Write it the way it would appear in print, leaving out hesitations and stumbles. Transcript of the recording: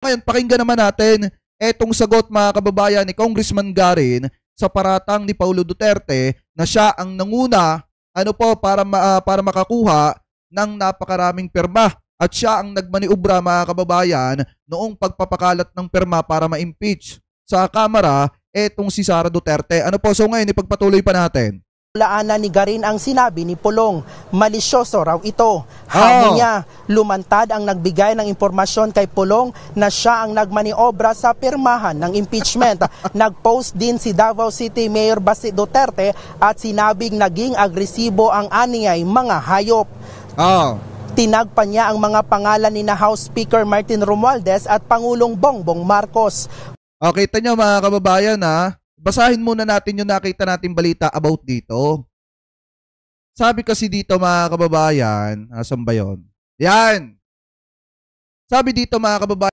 Ngayon, pakinggan naman natin etong sagot mga kababayan ni Congressman Garin sa paratang ni Paulo Duterte na siya ang nanguna para makakuha ng napakaraming pirma at siya ang nagmaniubra mga kababayan noong pagpapakalat ng pirma para ma-impeach sa Kamara etong si Sara Duterte. So ngayon ipagpatuloy pa natin. Laanan ni Garin ang sinabi ni Pulong, malisyoso raw ito. Hamon niya, lumantad ang nagbigay ng impormasyon kay Pulong na siya ang nagmaniobra sa pirmahan ng impeachment. Nag-post din si Davao City Mayor Basit Duterte at sinabing naging agresibo ang aniyay mga hayop. Tinagpa niya ang mga pangalan ni na House Speaker Martin Romualdez at Pangulong Bongbong Marcos. Kita nyo mga kababayan basahin muna natin yung nakita nating balita about dito. Sabi kasi dito mga kababayan, asan ba yun? Yan! Sabi dito mga kababayan,